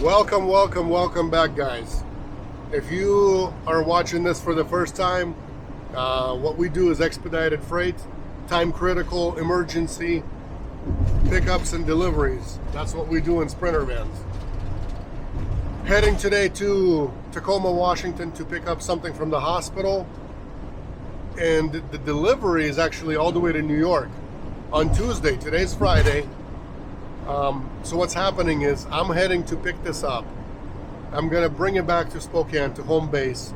Welcome back, guys. If you are watching this for the first time, what we do is expedited freight, time critical, emergency pickups and deliveries. That's what we do in Sprinter vans. Heading today to Tacoma, Washington to pick up something from the hospital, and the delivery is actually all the way to New York on Tuesday. Today's Friday. So what's happening is I'm heading to pick this up. I'm gonna bring it back to Spokane, to home base.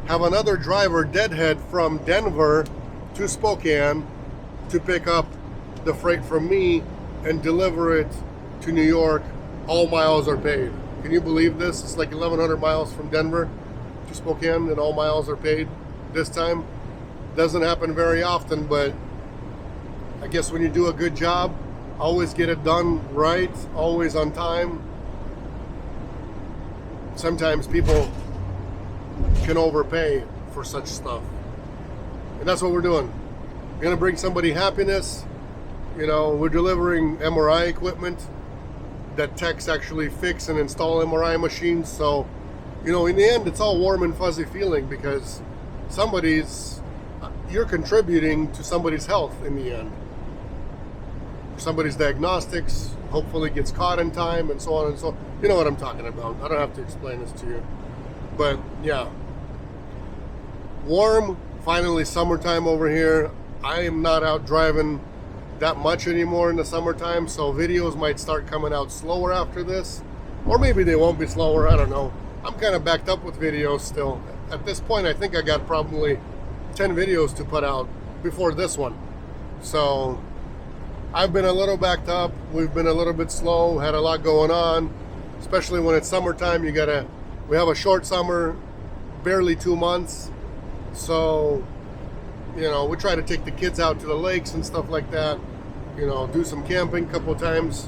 Have another driver deadhead from Denver to Spokane to pick up the freight from me and deliver it to New York. All miles are paid. Can you believe this? It's like 1,100 miles from Denver to Spokane and all miles are paid this time. Doesn't happen very often, but I guess when you do a good job, always get it done right, always on time. Sometimes people can overpay for such stuff. And that's what we're doing. We're gonna bring somebody happiness. You know, we're delivering MRI equipment that techs actually fix and install MRI machines. So, you know, in the end, it's all warm and fuzzy feeling because you're contributing to somebody's health in the end. Somebody's diagnostics hopefully gets caught in time and so on and so on. You know what I'm talking about. I don't have to explain this to you. But yeah, warm, finally summertime over here. I am not out driving that much anymore in the summertime, so videos might start coming out slower after this, or maybe they won't be slower. I don't know. I'm kind of backed up with videos still. At this point, I think I got probably 10 videos to put out before this one. So I've been a little backed up. We've been a little bit slow, had a lot going on, especially when it's summertime. We have a short summer, barely 2 months. So, you know, we try to take the kids out to the lakes and stuff like that. You know, do some camping a couple of times.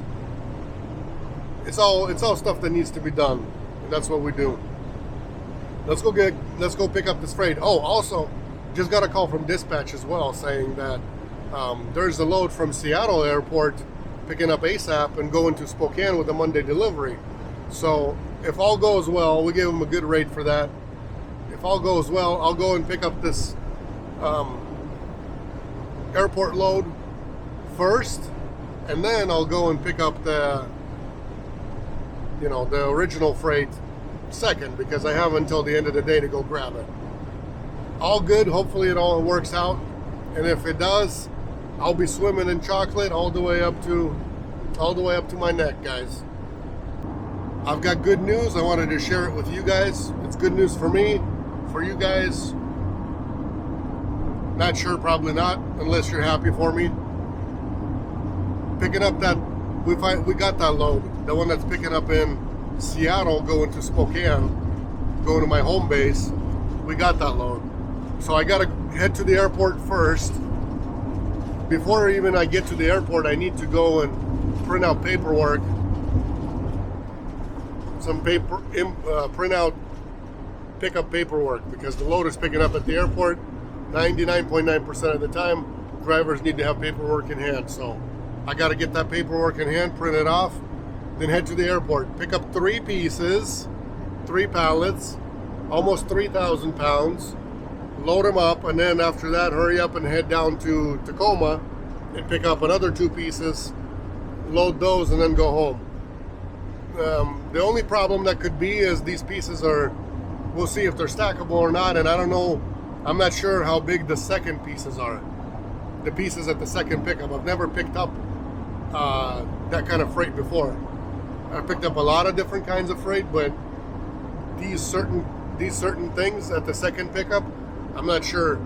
It's all stuff that needs to be done. And that's what we do. Let's go pick up this freight. Oh, also, just got a call from dispatch as well saying that there's a load from Seattle airport picking up ASAP and going to Spokane with a Monday delivery. So if all goes well, we give them a good rate for that. If all goes well, I'll go and pick up this airport load first, and then I'll go and pick up the original freight second, because I have until the end of the day to go grab it. All good. Hopefully it all works out, and if it does, I'll be swimming in chocolate all the way up to my neck, guys. I've got good news. I wanted to share it with you guys. It's good news for me, for you guys. Not sure, probably not, unless you're happy for me. Picking up that, we got that load. The one that's picking up in Seattle, going to Spokane, going to my home base. We got that load. So I gotta head to the airport first. Before even I get to the airport, I need to go and print out paperwork. Print out pickup paperwork, because the load is picking up at the airport. 99.9% of the time, drivers need to have paperwork in hand. So I got to get that paperwork in hand, print it off, then head to the airport, pick up 3 pieces, 3 pallets, almost 3,000 pounds, load them up, and then after that, hurry up and head down to Tacoma and pick up another 2 pieces, load those, and then go home. The only problem that could be is these pieces we'll see if they're stackable or not, and I don't know. I'm not sure how big the second pieces are. The pieces at the second pickup. I've never picked up that kind of freight before. I've picked up a lot of different kinds of freight, but these certain things at the second pickup, I'm not sure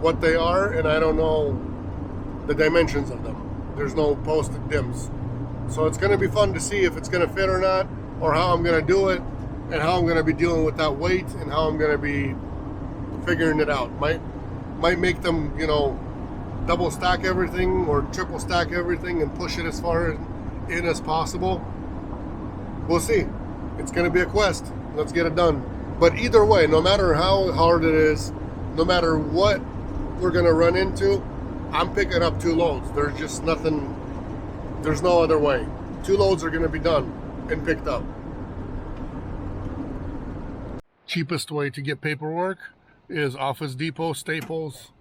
what they are, and I don't know the dimensions of them. There's no posted dims. So it's going to be fun to see if it's going to fit or not, or how I'm going to do it, and how I'm going to be dealing with that weight, and how I'm going to be figuring it out. Might make them, double stack everything or triple stack everything and push it as far in as possible. We'll see. It's going to be a quest. Let's get it done. But either way, no matter how hard it is, no matter what we're going to run into, I'm picking up 2 loads. There's just nothing, there's no other way. 2 loads are going to be done and picked up. cheapest way to get paperwork is Office Depot, Staples,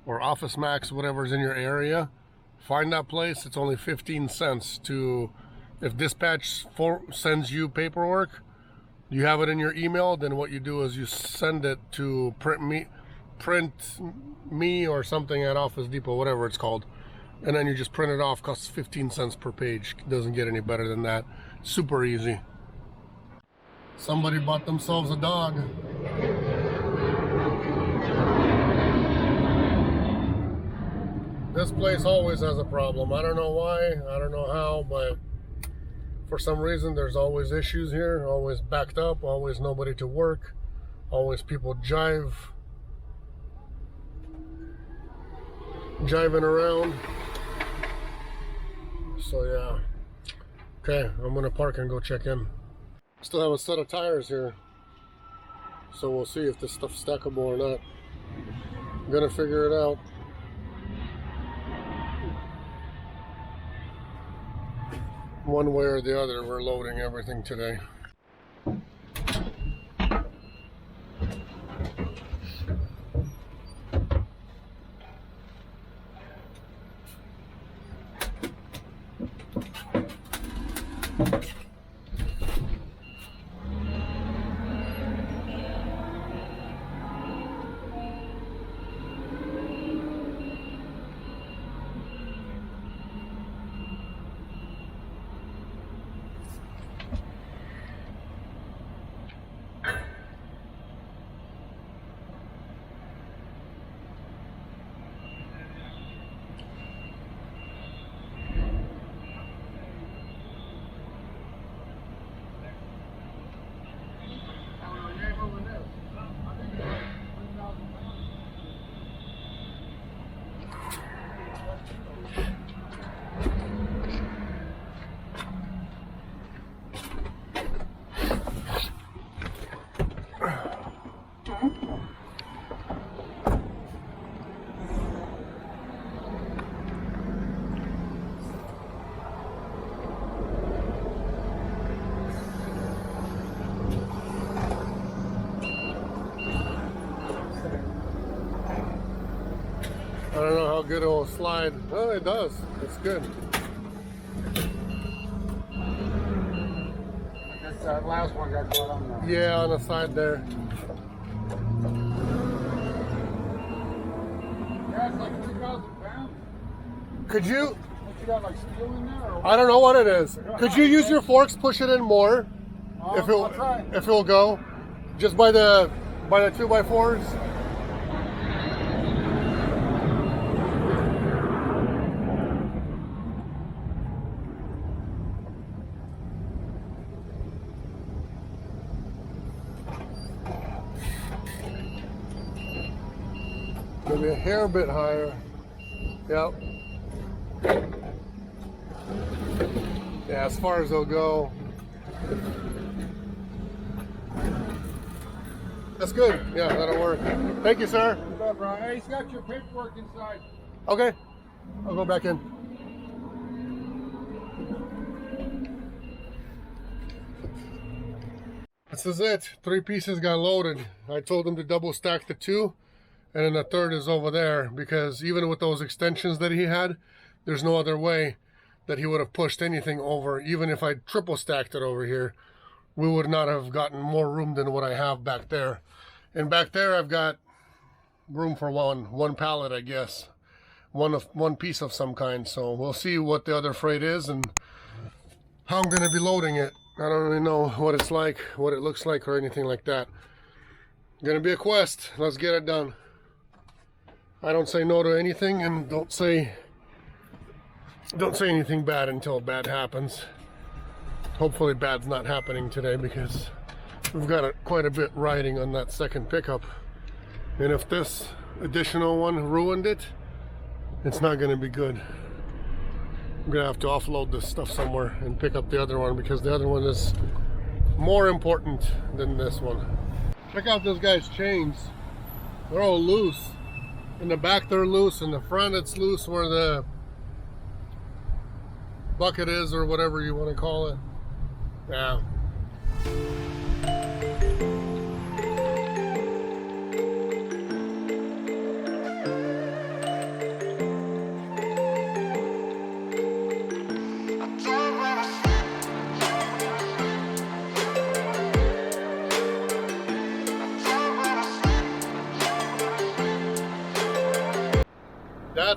or Office Max, whatever's in your area. Find that place. It's only 15 cents to, if dispatch sends you paperwork, you have it in your email, then what you do is you send it to print me or something at Office Depot, whatever it's called, and then you just print it off. Costs 15 cents per page. Doesn't get any better than that. Super easy. Somebody bought themselves a dog. This place always has a problem. I don't know why, I don't know how, but for some reason there's always issues here. Always backed up, always nobody to work, always people jiving around. So yeah. Okay, I'm gonna park and go check in. Still have a set of tires here, so we'll see if this stuff's stackable or not. I'm gonna figure it out. One way or the other, we're loading everything today. I don't know how good it will slide. Oh, it does. It's good. I guess that last one got caught on there. Yeah, on the side there. Yeah, it's like 3,000 pounds. Could you? What, you got like steel in there? Or I don't know what it is. Could you use your forks, push it in more? If I'll try. if it'll go, just by the 2x4s. Maybe a hair bit higher. Yep. Yeah, as far as they'll go. That's good. Yeah, that'll work. Thank you, sir. Hey, he's got your paperwork inside. Okay. I'll go back in. This is it. 3 pieces got loaded. I told him to double stack the 2. And then the 3rd is over there, because even with those extensions that he had, there's no other way that he would have pushed anything over. Even if I triple stacked it over here, we would not have gotten more room than what I have back there. And back there I've got room for one pallet, I guess. One piece of some kind. So we'll see what the other freight is and how I'm going to be loading it. I don't really know what it's like, what it looks like, or anything like that. Gonna be a quest. Let's get it done. I don't say no to anything, and don't say anything bad until bad happens. Hopefully bad's not happening today, because we've got quite a bit riding on that second pickup. And if this additional one ruined it, it's not going to be good. I'm going to have to offload this stuff somewhere and pick up the other one, because the other one is more important than this one. Check out those guys' chains. They're all loose. In the back they're loose, in the front it's loose where the bucket is, or whatever you want to call it. Yeah.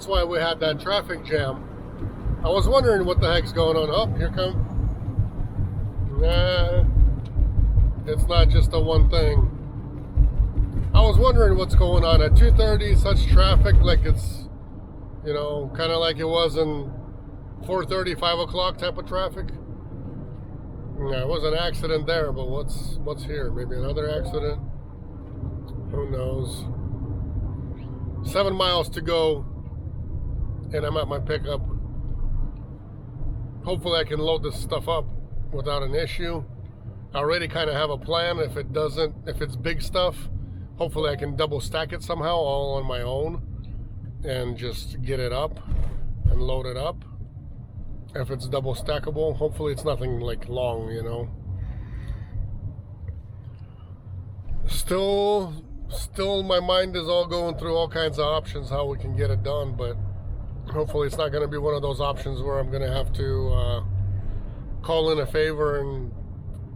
that's why we had that traffic jam. I was wondering what the heck's going on. Oh, here come. Nah, it's not just the one thing. I was wondering what's going on at 2:30, such traffic, like it's, you know, kind of like it was in 4:30, 5 o'clock type of traffic. Yeah, it was an accident there, but what's here? Maybe another accident? Who knows? 7 miles to go, and I'm at my pickup. Hopefully I can load this stuff up without an issue. I already kind of have a plan. If it's big stuff, hopefully I can double stack it somehow all on my own and just get it up and load it up. If it's double stackable, hopefully it's nothing like long, you know. Still my mind is all going through all kinds of options how we can get it done, but hopefully it's not going to be one of those options where I'm going to have to call in a favor and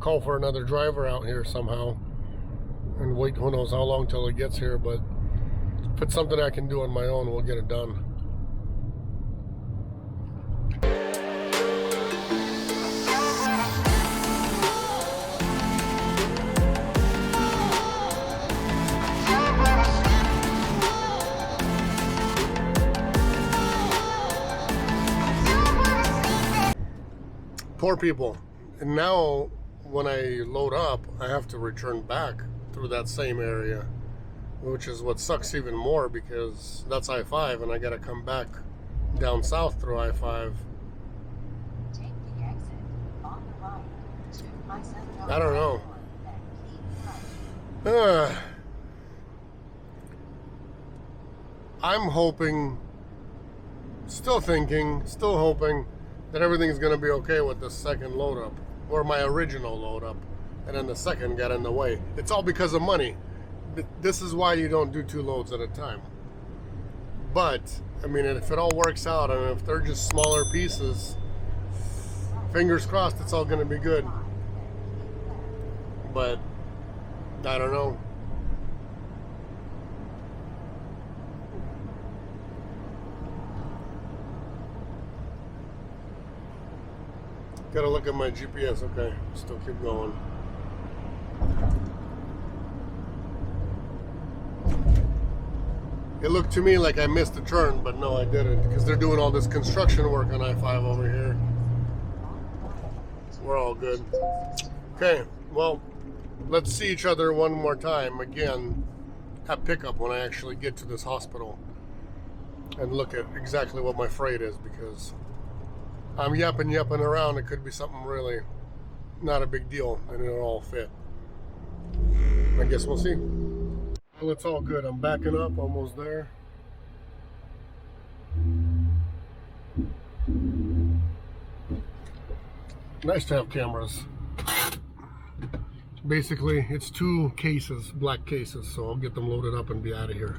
call for another driver out here somehow and wait who knows how long till it gets here. But if it's something I can do on my own, we'll get it done. Poor people. And now when I load up, I have to return back through that same area, which is what sucks even more because that's I-5 and I gotta come back down south through I-5. I don't know. I'm hoping, still hoping that everything's going to be okay with the second load up, or my original load up, and then the second got in the way. It's all because of money. This is why you don't do 2 loads at a time. But I mean, if it all works out and if they're just smaller pieces, fingers crossed it's all going to be good. But I don't know. Gotta look at my GPS. Okay, still keep going. It looked to me like I missed a turn, but no, I didn't, because they're doing all this construction work on I-5 over here. We're all good. Okay, well, let's see each other one more time again at pickup when I actually get to this hospital and look at exactly what my freight is, because I'm yapping around. It could be something really not a big deal and it'll all fit. I guess we'll see. Well, it's all good. I'm backing up, almost there. Nice to have cameras. Basically, it's 2 cases, black cases, so I'll get them loaded up and be out of here.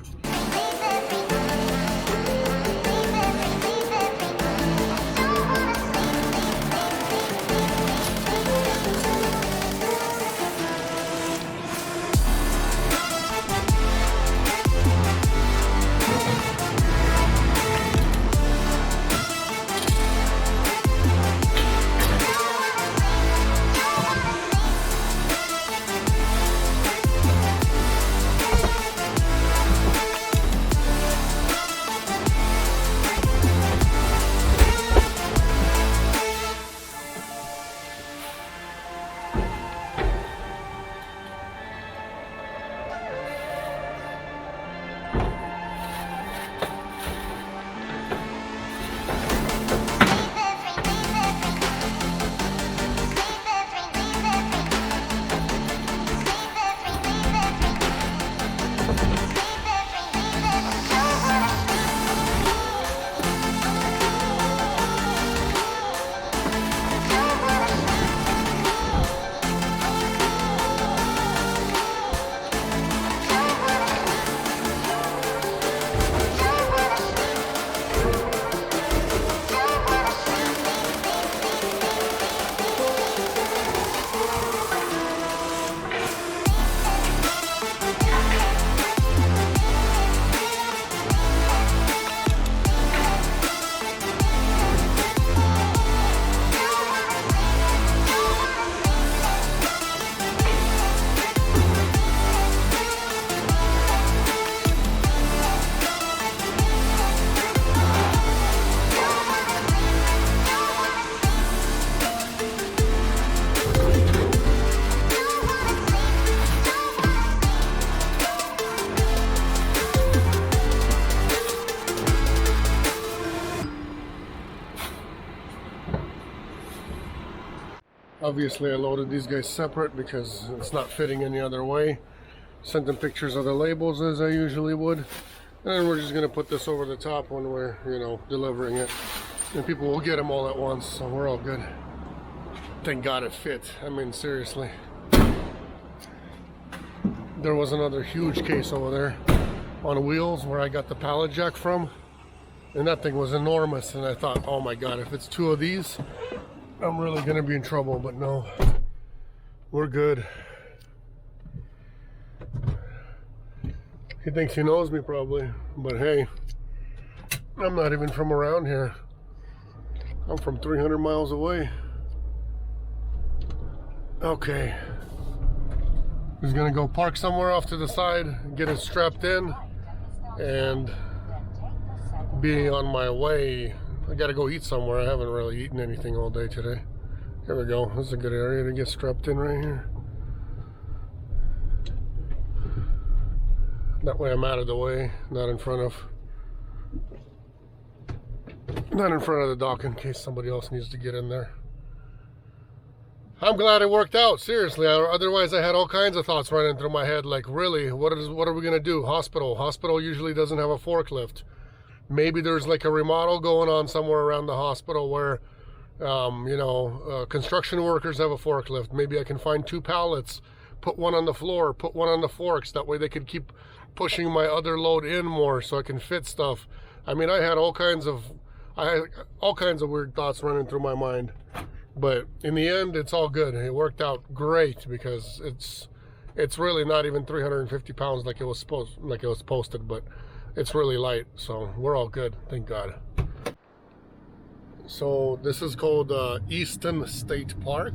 Obviously I loaded these guys separate because it's not fitting any other way. Sent them pictures of the labels as I usually would. And then we're just going to put this over the top when we're, you know, delivering it. And people will get them all at once, so we're all good. Thank God it fit. I mean, seriously. There was another huge case over there on wheels where I got the pallet jack from. And that thing was enormous. And I thought, oh my God, if it's two of these, I'm really going to be in trouble. But no, we're good. He thinks he knows me probably, but hey, I'm not even from around here. I'm from 300 miles away. Okay. He's gonna go park somewhere off to the side, get it strapped in, and be on my way. I gotta go eat somewhere. I haven't really eaten anything all day today. Here we go. This is a good area to get strapped in right here. That way I'm out of the way, not in front of the dock in case somebody else needs to get in there. I'm glad it worked out, seriously. Otherwise I had all kinds of thoughts running through my head, like, really, what are we gonna do? Hospital usually doesn't have a forklift. Maybe there's like a remodel going on somewhere around the hospital where you know, construction workers have a forklift. Maybe I can find 2 pallets, put one on the floor, put one on the forks. That way they could keep pushing my other load in more so I can fit stuff. I mean, I had all kinds of weird thoughts running through my mind. But in the end, it's all good. It worked out great because it's really not even 350 pounds like it was posted, but it's really light, so we're all good, thank God. So this is called Easton State Park.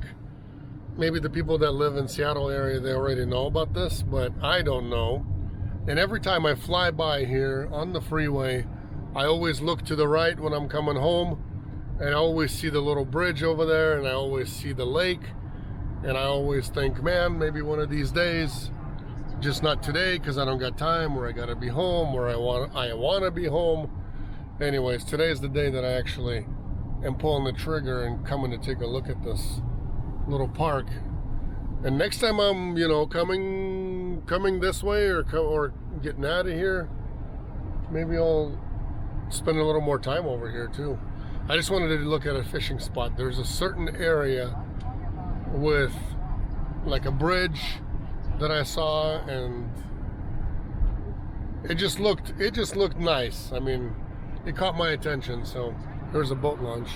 Maybe the people that live in Seattle area, they already know about this, but I don't know. And every time I fly by here on the freeway, I always look to the right when I'm coming home, and I always see the little bridge over there, and I always see the lake, and I always think, man, maybe one of these days, just not today because I don't got time, or I gotta be home, or I want to be home. Anyways, today's the day that I actually am pulling the trigger and coming to take a look at this little park. And next time I'm, you know, coming this way or getting out of here, maybe I'll spend a little more time over here too. I just wanted to look at a fishing spot. There's a certain area with like a bridge that I saw, and it just looked nice. I mean, it caught my attention. So there's a boat launch.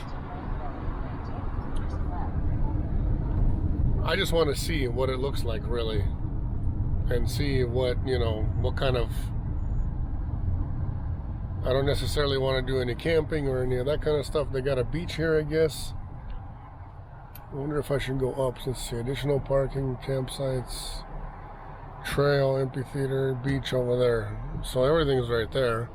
I just want to see what it looks like, really, and see what, you know, what kind of, I don't necessarily want to do any camping or any of that kind of stuff. They got a beach here, I guess. I wonder if I should go up. Let's see, additional parking, campsites, trail, amphitheater, beach over there. So everything's right there.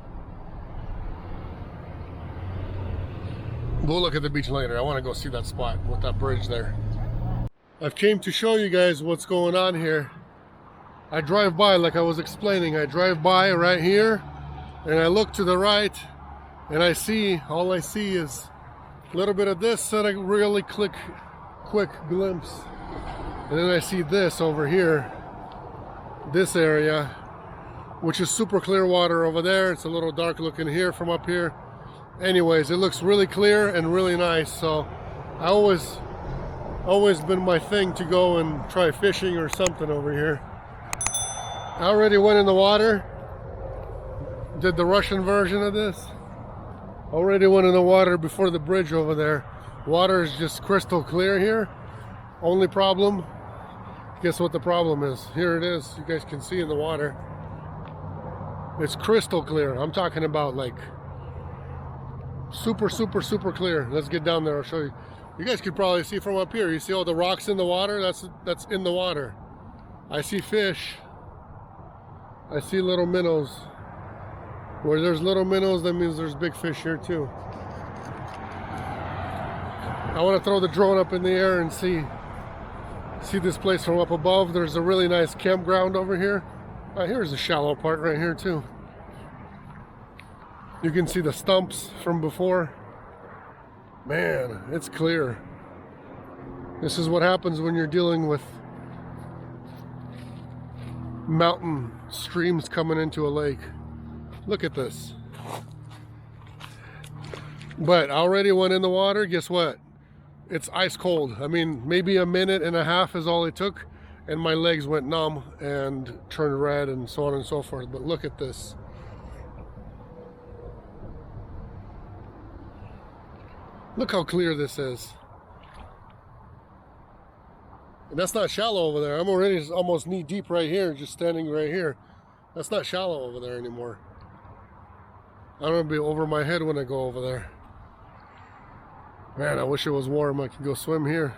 We'll look at the beach later. I want to go see that spot with that bridge there. I've came to show you guys what's going on here. I drive by, like I was explaining, I drive by right here, and I look to the right, and all I see is a little bit of this and a really quick glimpse. And then I see this over here, this area, which is super clear water over there. It's a little dark looking here from up here. Anyways, it looks really clear and really nice. So I always been my thing to go and try fishing or something over here. I already went in the water, did the Russian version of this. Already went in the water before the bridge over there. Water is just crystal clear here. Only problem, guess what the problem is? Here it is, you guys can see in the water. It's crystal clear. I'm talking about like super clear. Let's get down there, I'll show you. You guys could probably see from up here. You see all the rocks in the water? That's in the water. I see fish. I see little minnows. Where there's little minnows, that means there's big fish here too. I want to throw the drone up in the air and see this place from up above. There's a really nice campground over here. Here's the shallow part right here too. You can see the stumps from before. Man, it's clear. This is what happens when you're dealing with mountain streams coming into a lake. Look at this. But I already went in the water. Guess what? It's ice cold. I mean, maybe a minute and a half is all it took, and my legs went numb and turned red and so on and so forth. But look at this. Look how clear this is. And that's not shallow over there. I'm already almost knee deep right here, just standing right here. That's not shallow over there anymore. I'm gonna be over my head when I go over there. Man, I wish it was warm. I could go swim here.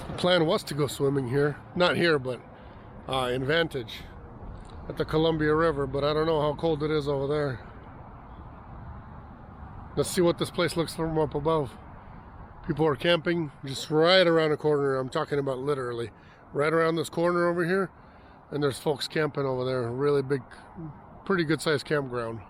The plan was to go swimming here. Not here, but in Vantage at the Columbia River, but I don't know how cold it is over there. Let's see what this place looks from up above. People are camping just right around the corner. I'm talking about literally right around this corner over here, and there's folks camping over there. A really big, pretty good sized campground.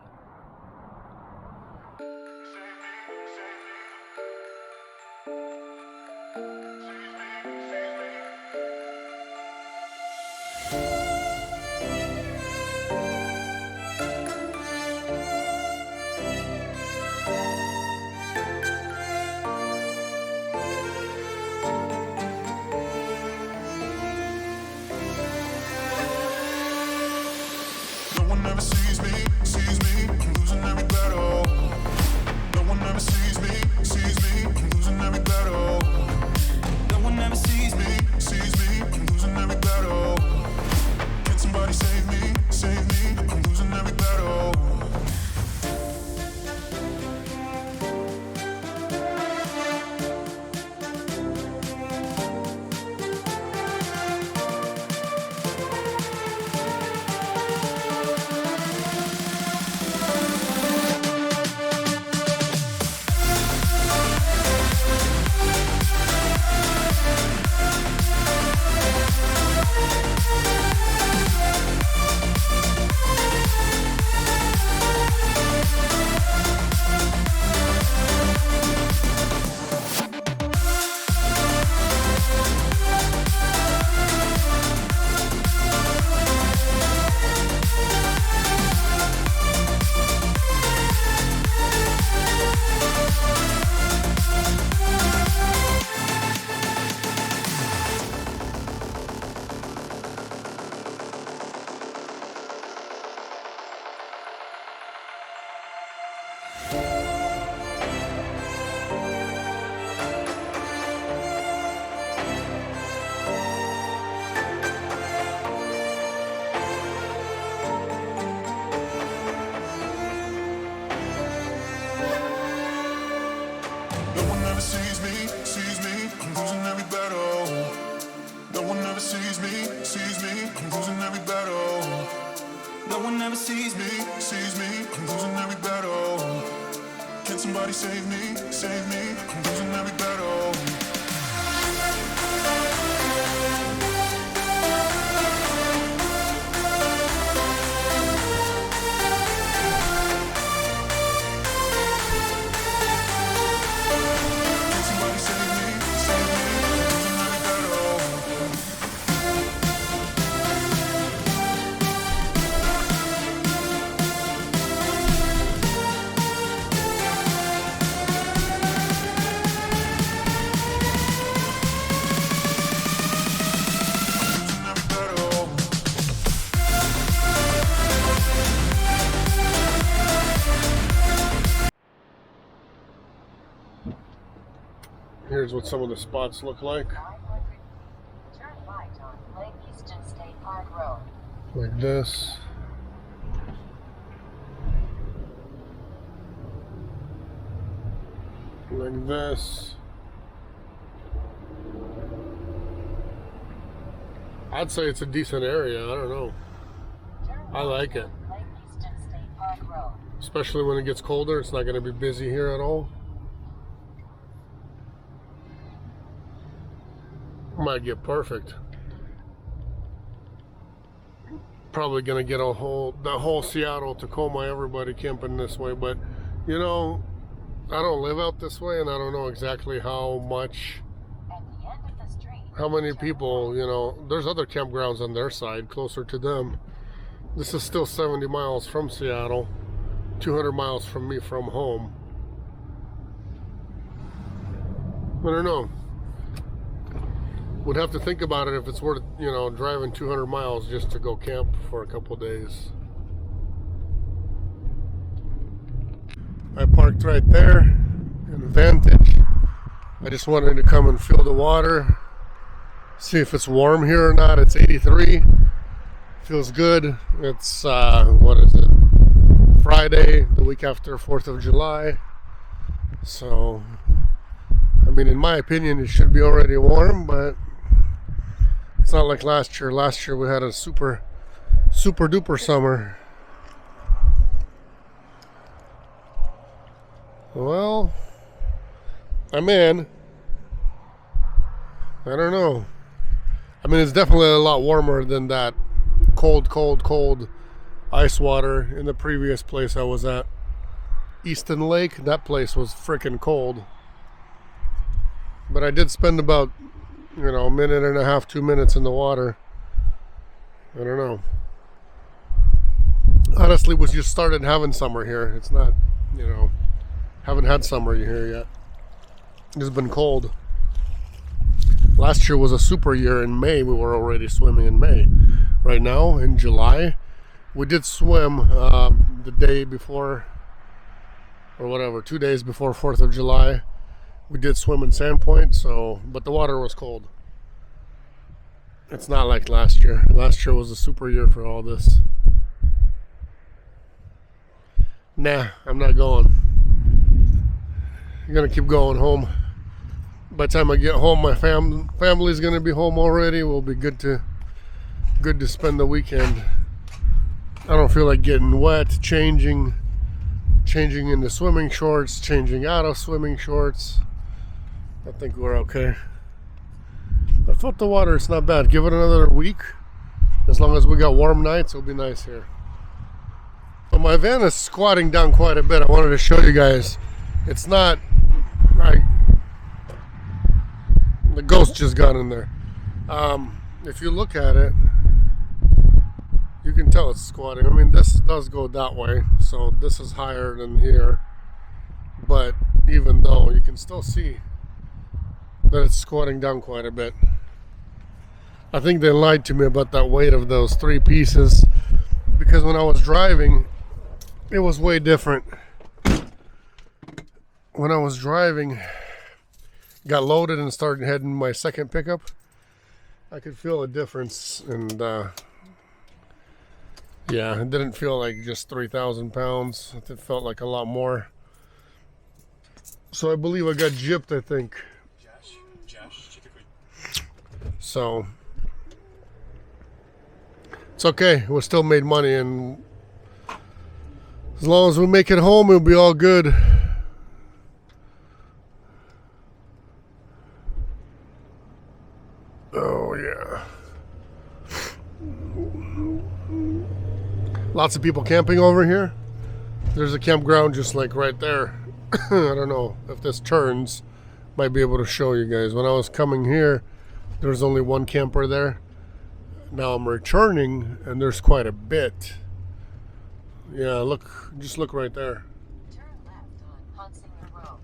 Never sees me, I'm losing every battle. No one ever sees me, I'm losing every battle. No one ever sees me, I'm losing every battle. Can somebody save me, I'm losing every battle. Sees me, I'm losing every battle. No one ever sees me, I'm losing every battle. No one ever sees me, I'm losing every battle. Can somebody save me, I'm losing every battle. Here's what some of the spots look like. Turn right on Lake Easton State Park Road. Like this. Like this. I'd say it's a decent area. I don't know. I like it. Lake Easton State Park Road. Especially when it gets colder. It's not going to be busy here at all. Might get perfect. Probably gonna get the whole Seattle, Tacoma, everybody camping this way, but you know, I don't live out this way, and I don't know exactly how At the end of the street, how many turn people, you know, there's other campgrounds on their side closer to them. This is still 70 miles from Seattle, 200 miles from me from home. I don't know. Would have to think about it if it's worth, you know, driving 200 miles just to go camp for a couple days. I parked right there in Vantage. I just wanted to come and feel the water, see if it's warm here or not. It's 83. Feels good. It's what is it? Friday, the week after 4th of July. So, I mean, in my opinion, it should be already warm, but it's not like last year. Last year we had a super duper summer. Well, I'm in. I don't know. I mean, it's definitely a lot warmer than that cold ice water in the previous place I was at. Easton Lake, that place was freaking cold. But I did spend about, you know, a minute and a half, 2 minutes in the water. I don't know. Honestly, we just started having summer here. It's not, you know, haven't had summer here yet. It's been cold. Last year was a super year. In May, we were already swimming in May. Right now, in July, we did swim the day before, or whatever, 2 days before 4th of July. We did swim in Sandpoint, so, but the water was cold. It's not like last year. Last year was a super year for all this. Nah, I'm not going. I'm gonna keep going home. By the time I get home, my family's gonna be home already. We'll be good to spend the weekend. I don't feel like getting wet, changing into swimming shorts, changing out of swimming shorts. I think we're okay. I felt the water, it's not bad. Give it another week. As long as we got warm nights, it'll be nice here. But my van is squatting down quite a bit. I wanted to show you guys. It's not like the ghost just got in there. If you look at it, you can tell it's squatting. I mean, this does go that way, so this is higher than here. But even though, you can still see that it's squatting down quite a bit. I think they lied to me about that weight of those 3 pieces, because when I was driving, it was way different. When I was driving, got loaded and started heading my second pickup, I could feel a difference, and yeah, it didn't feel like just 3,000 pounds. It felt like a lot more. So I believe I got gypped, I think. So it's okay. We still made money, and as long as we make it home, it'll be all good. Oh yeah. Lots of people camping over here. There's a campground just like right there. I don't know if this turns. Might be able to show you guys. When I was coming here, there was only one camper there. Now I'm returning, and there's quite a bit. Yeah, look, just look right there. turn left on Hunsinger Road.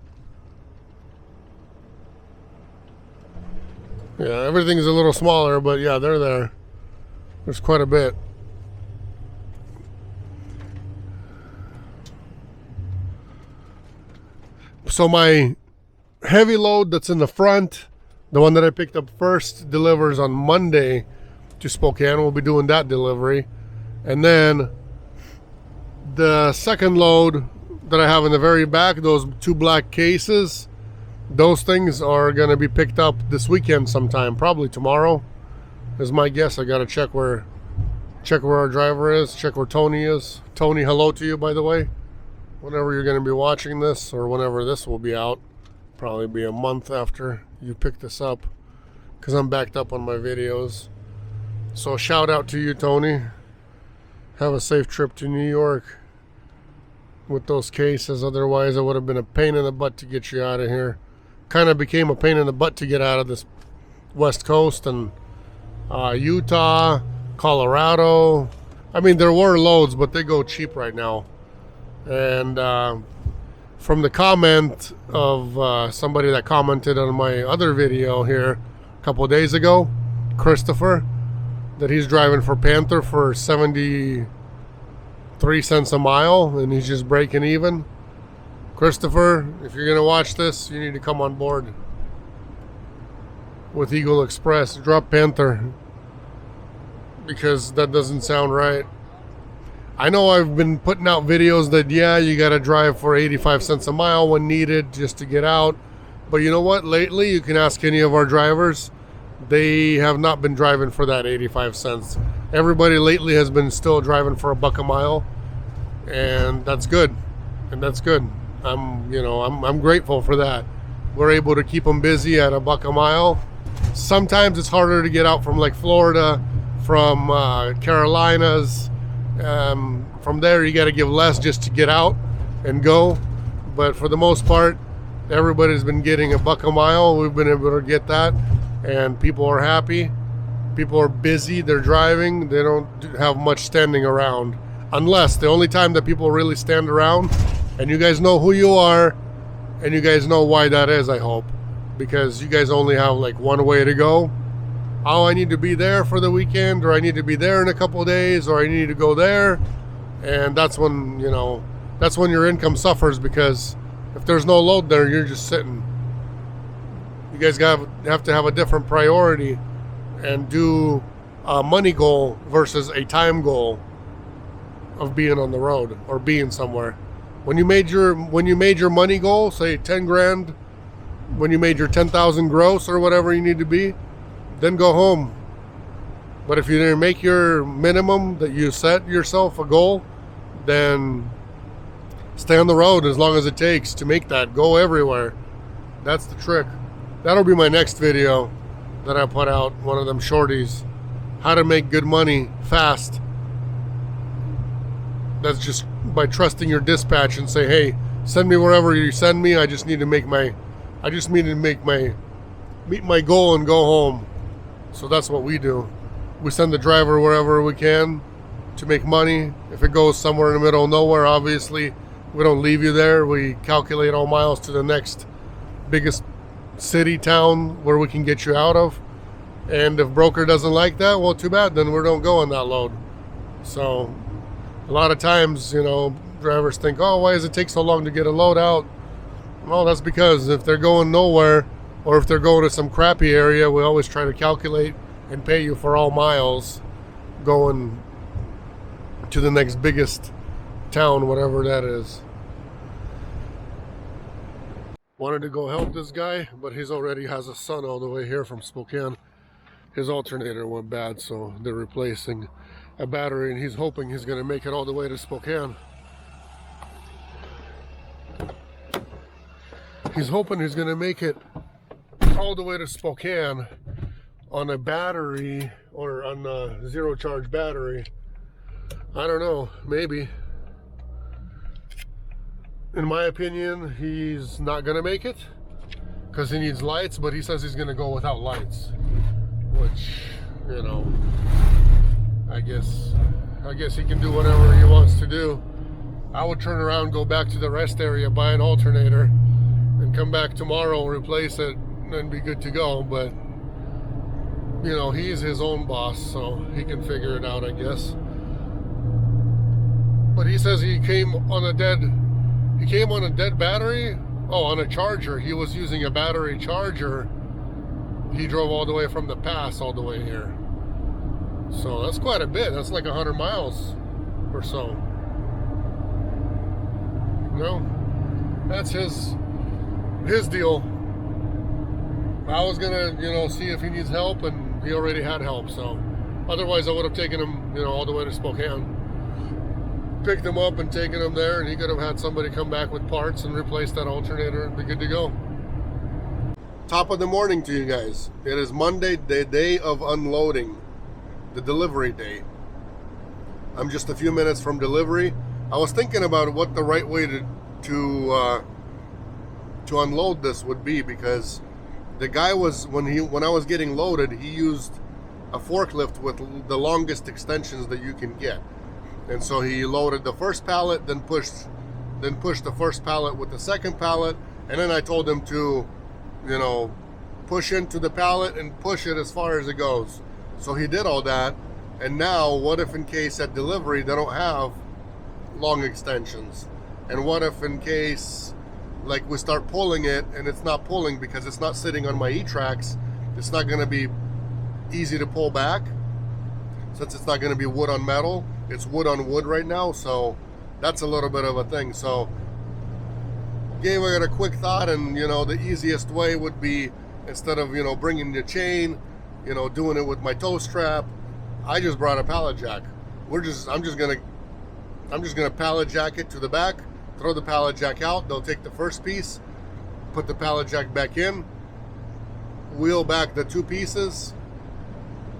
Yeah, everything's a little smaller, but yeah, they're there. There's quite a bit. So my heavy load that's in the front, the one that I picked up first, delivers on Monday to Spokane. We'll be doing that delivery. And then the second load that I have in the very back, those 2 black cases, those things are going to be picked up this weekend sometime, probably tomorrow is my guess. I got to check where our driver is, check where Tony is. Tony, hello to you, by the way. Whenever you're going to be watching this, or whenever this will be out, probably be a month after you pick this up, because I'm backed up on my videos. So shout out to you, Tony. Have a safe trip to New York. with those cases. Otherwise, it would have been a pain in the butt to get you out of here. Kind of became a pain in the butt to get out of this West Coast and Utah, Colorado. I mean, there were loads, but they go cheap right now. And from the comment of somebody that commented on my other video here a couple of days ago, Christopher, that he's driving for Panther for 73 cents a mile and he's just breaking even. Christopher, if you're going to watch this, you need to come on board with Eagle Express. Drop Panther, because that doesn't sound right. I know I've been putting out videos that, yeah, you got to drive for 85 cents a mile when needed just to get out. But you know what? Lately, you can ask any of our drivers, they have not been driving for that 85 cents. Everybody lately has been still driving for $1 a mile, and that's good. And that's good. I'm grateful for that. We're able to keep them busy at $1 a mile. Sometimes it's harder to get out from like Florida, from Carolinas. From there, you got to give less just to get out and go. But for the most part, everybody's been getting $1 a mile. We've been able to get that, and people are happy. People are busy. They're driving. They don't have much standing around. Unless the only time that people really stand around, and you guys know who you are, and you guys know why that is, I hope. Because you guys only have like one way to go. Oh, I need to be there for the weekend, or I need to be there in a couple of days, or I need to go there. And that's when, that's when your income suffers, because if there's no load there, you're just sitting. You guys have to have a different priority and do a money goal versus a time goal of being on the road or being somewhere. When you made your money goal, say 10 grand, when you made your 10,000 gross or whatever you need to be, then go home. But if you didn't make your minimum that you set yourself a goal, then stay on the road as long as it takes to make that. Go everywhere. That's the trick. That'll be my next video that I put out, one of them shorties. How to make good money fast. That's just by trusting your dispatch and say, hey, send me wherever you send me. I just need to meet my goal and go home. So that's what we do. We send the driver wherever we can to make money. If it goes somewhere in the middle of nowhere, obviously, we don't leave you there. We calculate all miles to the next biggest city, town where we can get you out of. And if broker doesn't like that, well, too bad. Then we don't go on that load. So a lot of times, drivers think, oh, why does it take so long to get a load out? Well, that's because if they're going nowhere, or if they're going to some crappy area, we always try to calculate and pay you for all miles going to the next biggest town, whatever that is. Wanted to go help this guy, but he's already has a son all the way here from Spokane. His alternator went bad, so they're replacing a battery, and he's hoping he's going to make it all the way to Spokane. He's hoping he's going to make it all the way to Spokane on a battery, or on a zero charge battery. I don't know, maybe. In my opinion, he's not gonna make it because he needs lights, but he says he's gonna go without lights, which, I guess he can do whatever he wants to do. I would turn around, go back to the rest area, buy an alternator, and come back tomorrow, replace it, and be good to go. But he's his own boss, so he can figure it out, I guess. But he says he came on a dead battery. Oh, on a charger. He was using a battery charger. He drove all the way from the pass all the way here. So that's quite a bit. That's like 100 miles or so. That's his deal. I was gonna, see if he needs help, and he already had help. So otherwise, I would have taken him, all the way to Spokane, picked him up and taken him there, and he could have had somebody come back with parts and replace that alternator and be good to go. Top of the morning to you guys. It is Monday, the day of unloading, the delivery day. I'm just a few minutes from delivery. I was thinking about what the right way to unload this would be, because the guy was, when I was getting loaded, he used a forklift with the longest extensions that you can get. And so he loaded the first pallet, then pushed the first pallet with the second pallet, and then I told him to, you know, push into the pallet and push it as far as it goes. So he did all that, and now what if in case at delivery they don't have long extensions? And what if in case like we start pulling it and it's not pulling because it's not sitting on my E-Tracks, it's not going to be easy to pull back, since it's not going to be wood on metal, it's wood on wood right now. So that's a little bit of a thing. So gave it a quick thought, and you know, the easiest way would be, instead of, you know, bringing the chain, you know, doing it with my tow strap, I just brought a pallet jack. I'm just gonna pallet jack it to the back, throw the pallet jack out. They'll take the first piece, put the pallet jack back in, wheel back the two pieces,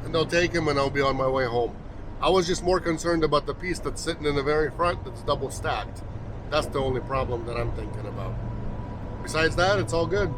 and they'll take them, and I'll be on my way home. I was just more concerned about the piece that's sitting in the very front that's double stacked. That's the only problem that I'm thinking about. Besides that, it's all good.